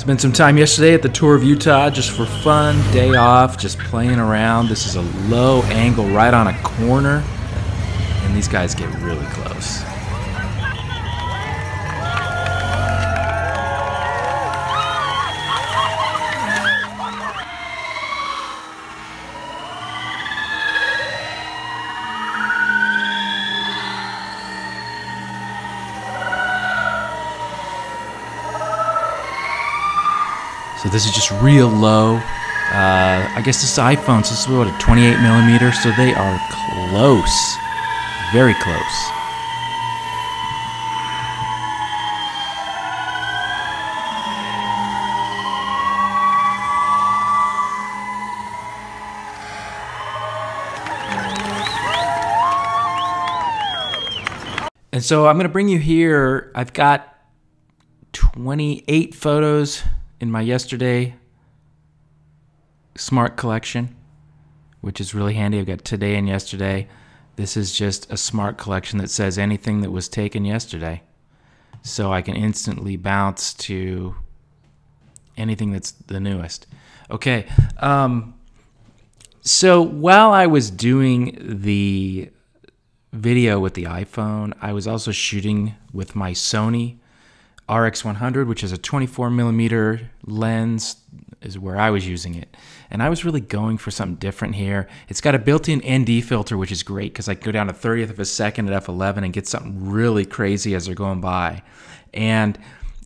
Spent some time yesterday at the tour of Utah just for fun, day off, just playing around. This is a low angle right on a corner, and these guys get really close. So this is just real low. I guess this is iPhone, so this is what, a 28 millimeter, so they are close, very close. And so I'm going to bring you here. I've got 28 photos in my yesterday smart collection, which is really handy. I've got today and yesterday. This is just a smart collection that says anything that was taken yesterday. So I can instantly bounce to anything that's the newest. Okay, so while I was doing the video with the iPhone, I was also shooting with my Sony RX100, which is a 24 millimeter lens, is where I was using it. And I was really going for something different here. It's got a built-in ND filter, which is great because I can go down to 30th of a second at f11 and get something really crazy as they're going by. And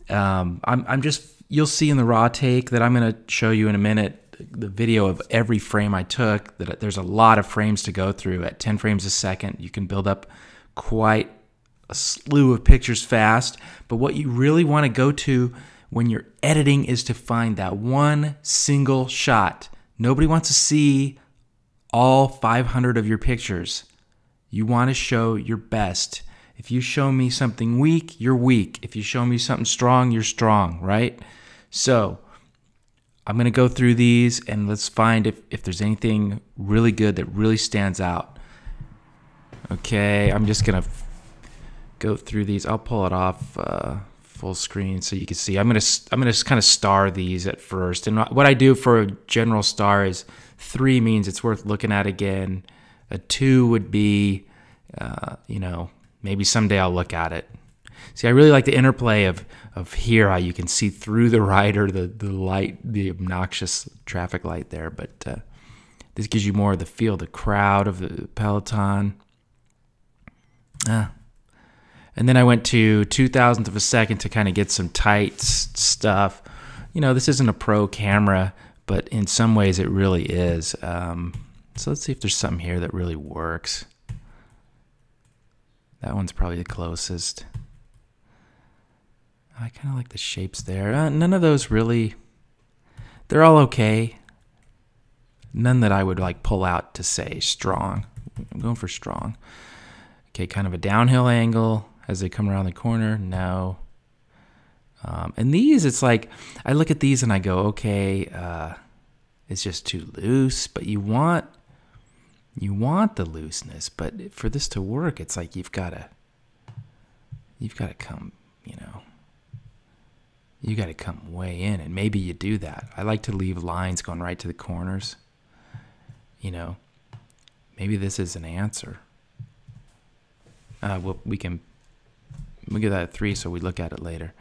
I'm just, you'll see in the raw take that I'm going to show you in a minute the video of every frame I took, that there's a lot of frames to go through. At 10 frames a second, you can build up quite a slew of pictures fast. But what you really want to go to when you're editing is to find that one single shot. Nobody wants to see all 500 of your pictures. You want to show your best. If you show me something weak, you're weak. If you show me something strong, you're strong, right? So I'm going to go through these and let's find if there's anything really good that really stands out. Okay, I'm just going to go through these. I'll pull it off full screen so you can see. I'm gonna kind of star these at first. And what I do for a general star is 3 means it's worth looking at again. A 2 would be, you know, maybe someday I'll look at it. See, I really like the interplay of here, how you can see through the rider, the light, the obnoxious traffic light there. But this gives you more of the feel, the crowd of the peloton. And then I went to 2,000th of a second to kind of get some tight stuff. You know, this isn't a pro camera, but in some ways it really is. So let's see if there's something here that really works. That one's probably the closest. I kind of like the shapes there. None of those really, they're all okay. None that I would like pull out to say strong. I'm going for strong. Okay, kind of a downhill angle as they come around the corner. No. And these, it's like, I look at these and I go, okay, it's just too loose, but you want the looseness, but for this to work, it's like you've got to come, you know, you got to come way in, and maybe you do that. I like to leave lines going right to the corners. You know, maybe this is an answer. Well, we give that a 3, so we look at it later.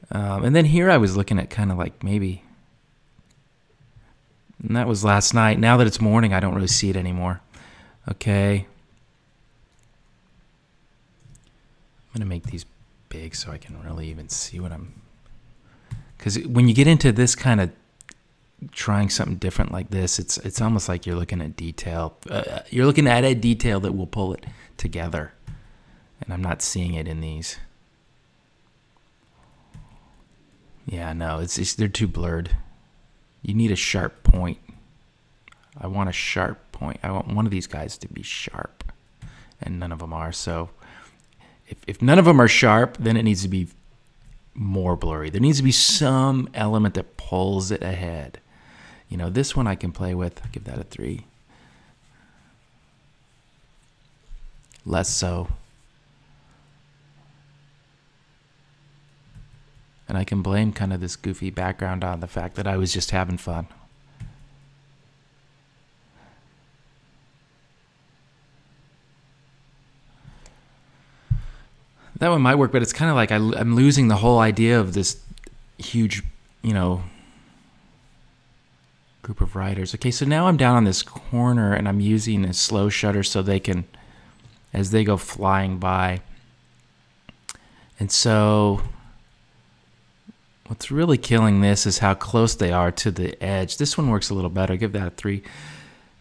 And then here I was looking at kind of like maybe, and that was last night. Now that it's morning, I don't really see it anymore. Okay. I'm going to make these big so I can really even see what I'm, because when you get into this kind of trying something different like this, it's almost like you're looking at detail. You're looking at a detail that will pull it together. And I'm not seeing it in these. Yeah, no, they're too blurred. You need a sharp point. I want a sharp point. I want one of these guys to be sharp, and none of them are. So if none of them are sharp, then it needs to be more blurry. There needs to be some element that pulls it ahead. You know, this one I can play with. I'll give that a 3. Less so. And I can blame kind of this goofy background on the fact that I was just having fun. That one might work, but it's kind of like I'm losing the whole idea of this huge, you know, group of riders. Okay, so now I'm down on this corner and I'm using a slow shutter so they can, as they go flying by. And so what's really killing this is how close they are to the edge. This one works a little better. I give that a 3.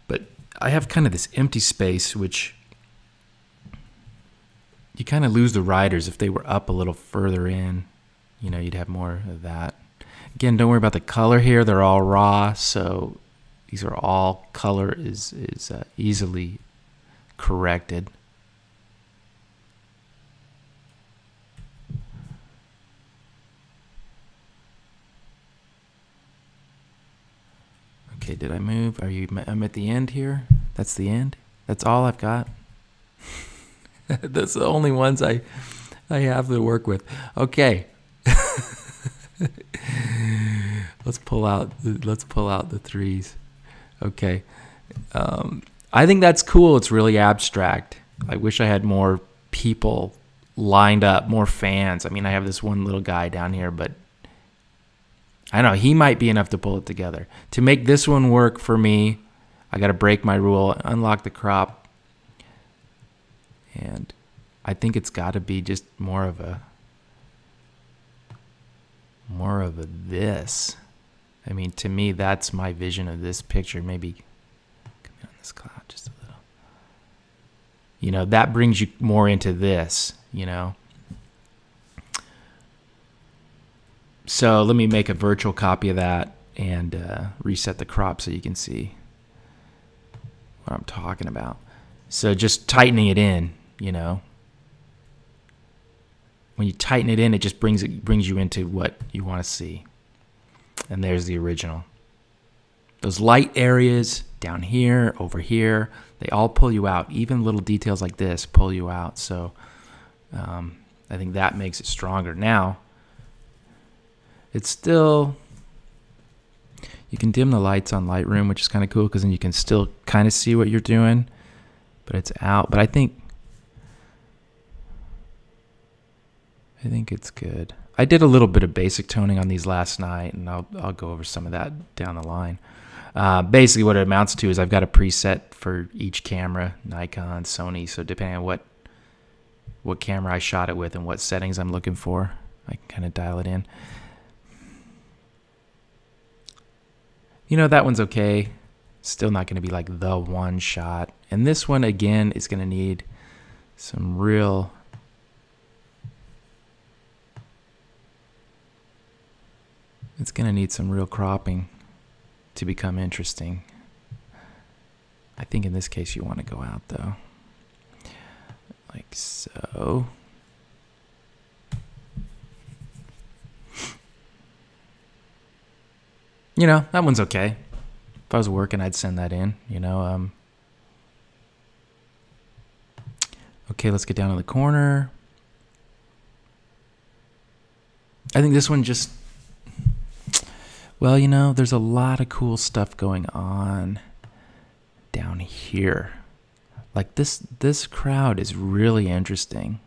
But I have kind of this empty space, which you kind of lose the riders. If they were up a little further in, you know, you'd have more of that. Again, don't worry about the color here. They're all raw, so these are all color is easily corrected. Okay, did I move? I'm at the end here. That's the end. That's all I've got. That's the only ones I have to work with. Okay. Let's pull out the 3s. Okay. I think that's cool. It's really abstract. I wish I had more people lined up, more fans. I mean, I have this one little guy down here, but I don't know, he might be enough to pull it together. To make this one work for me, I got to break my rule, unlock the crop. And I think it's got to be just more of a this. I mean, to me, that's my vision of this picture. Maybe come in on this cloud just a little. You know, that brings you more into this, you know. So let me make a virtual copy of that and reset the crop so you can see what I'm talking about. So just tightening it in, you know. When you tighten it in, it just brings you into what you want to see. And there's the original. Those light areas down here, over here, they all pull you out. Even little details like this pull you out. So I think that makes it stronger. Now, it's still, you can dim the lights on Lightroom, which is kind of cool because then you can still kind of see what you're doing, but it's out. But I think it's good. I did a little bit of basic toning on these last night, and I'll go over some of that down the line. Basically, what it amounts to is I've got a preset for each camera, Nikon, Sony. So depending on what camera I shot it with and what settings I'm looking for, I can kind of dial it in. You know, that one's okay. Still not going to be like the one shot. And this one, again, is going to need some real... It's going to need some real cropping to become interesting. I think in this case you want to go out though. Like so. You know, that one's okay. If I was working, I'd send that in, you know. Okay, let's get down to the corner. I think this one just... Well, you know, there's a lot of cool stuff going on down here. Like this crowd is really interesting.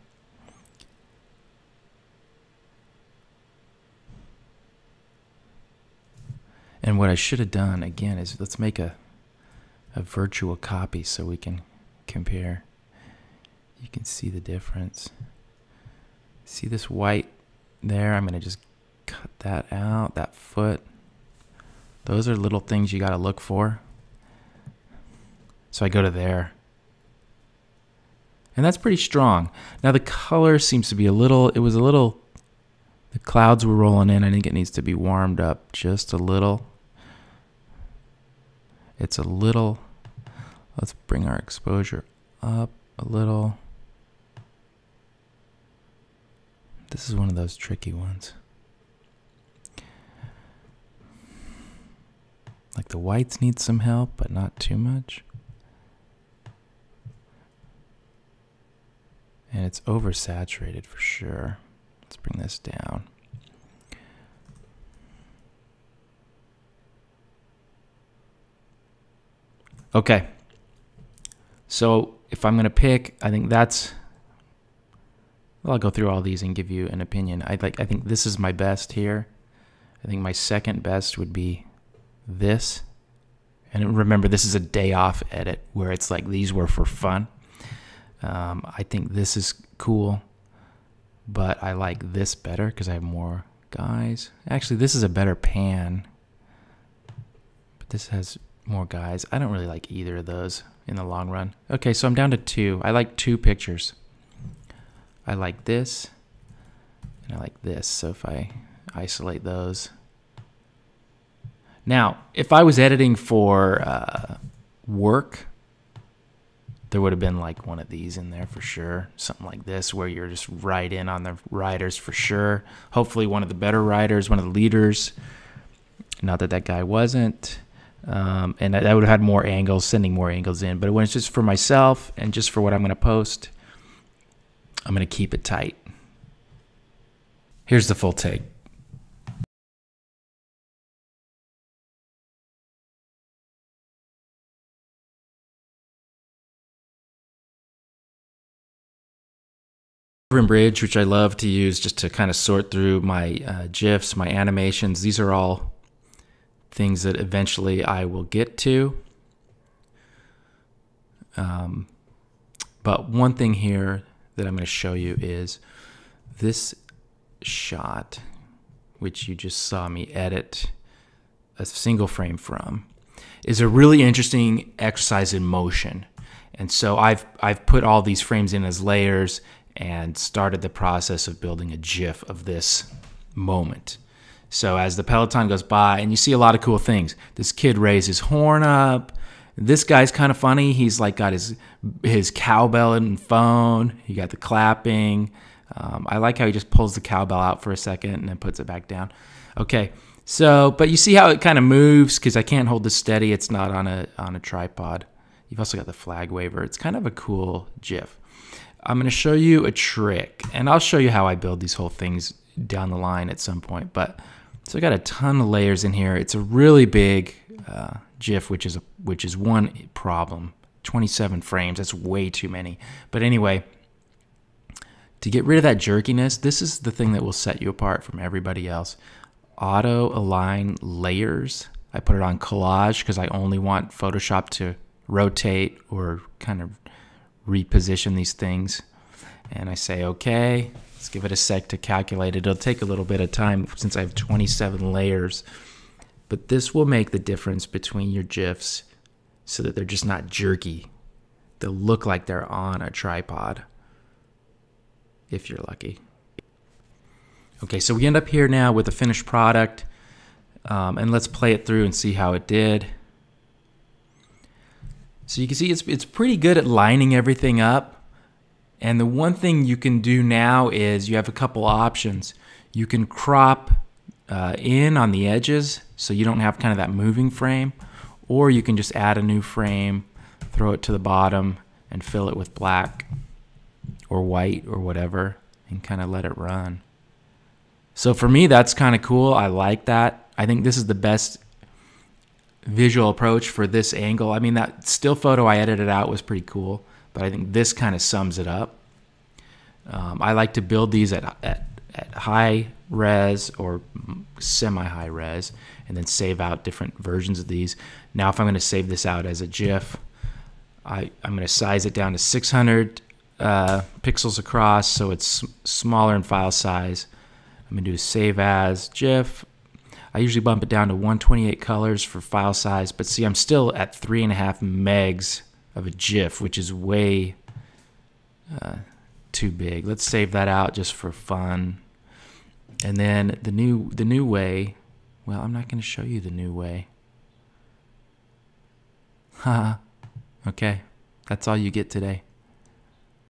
And what I should have done, again, is let's make a virtual copy so we can compare. You can see the difference. See this white there? I'm going to just cut that out, that foot. Those are little things you got to look for. So I go to there. And that's pretty strong. Now the color seems to be the clouds were rolling in. I think it needs to be warmed up just a little. It's a little, let's bring our exposure up a little. This is one of those tricky ones. Like the whites need some help, but not too much. And it's oversaturated for sure. Let's bring this down. Okay. So if I'm going to pick, I think that's, well, I'll go through all these and give you an opinion. I think this is my best here. I think my second best would be this. And remember, this is a day off edit where it's like these were for fun. I think this is cool, but I like this better because I have more guys. Actually, this is a better pan, but this has more guys. I don't really like either of those in the long run. Okay, so I'm down to 2. I like 2 pictures. I like this, and I like this. So if I isolate those. Now, if I was editing for work, there would have been like one of these in there for sure. Something like this where you're just right in on the riders for sure. Hopefully one of the better riders, one of the leaders. Not that that guy wasn't. And I would have had more angles, sending more angles in. But when it's just for myself and just for what I'm going to post, I'm going to keep it tight. Here's the full take. Bridge, which I love to use just to kind of sort through my GIFs, my animations. These are all things that eventually I will get to. But one thing here that I'm going to show you is this shot, which you just saw me edit a single frame from, is a really interesting exercise in motion. And so I've put all these frames in as layers and started the process of building a GIF of this moment. So as the Peloton goes by, and you see a lot of cool things. This kid raised his horn up. This guy's kind of funny. He's like got his cowbell and phone. He got the clapping. I like how he just pulls the cowbell out for a second and then puts it back down. Okay, so but you see how it kind of moves because I can't hold this steady. It's not on a tripod. You've also got the flag waver. It's kind of a cool GIF. I'm going to show you a trick, and I'll show you how I build these whole things down the line at some point. But so I got a ton of layers in here. It's a really big GIF, which is one problem. 27 frames. That's way too many. But anyway, to get rid of that jerkiness, this is the thing that will set you apart from everybody else. Auto align layers. I put it on collage because I only want Photoshop to rotate or kind of reposition these things. And I say, okay, let's give it a sec to calculate it. It'll take a little bit of time since I have 27 layers. But this will make the difference between your GIFs so that they're just not jerky. They'll look like they're on a tripod, if you're lucky. Okay, so we end up here now with a finished product. And let's play it through and see how it did. So you can see it's pretty good at lining everything up. And the one thing you can do now is you have a couple options. You can crop in on the edges so you don't have kind of that moving frame, or you can just add a new frame, throw it to the bottom, and fill it with black or white or whatever, and kind of let it run. So for me, that's kind of cool. I like that. I think this is the best visual approach for this angle. I mean, that still photo I edited out was pretty cool, but I think this kind of sums it up. I like to build these at high res or semi-high res and then save out different versions of these. Now if I'm going to save this out as a GIF, I'm going to size it down to 600 pixels across so it's smaller in file size. I'm going to do a save as GIF. I usually bump it down to 128 colors for file size, but see, I'm still at 3.5 megs of a GIF, which is way too big. Let's save that out just for fun. And then the new way, well, I'm not going to show you the new way. Haha. Okay, that's all you get today.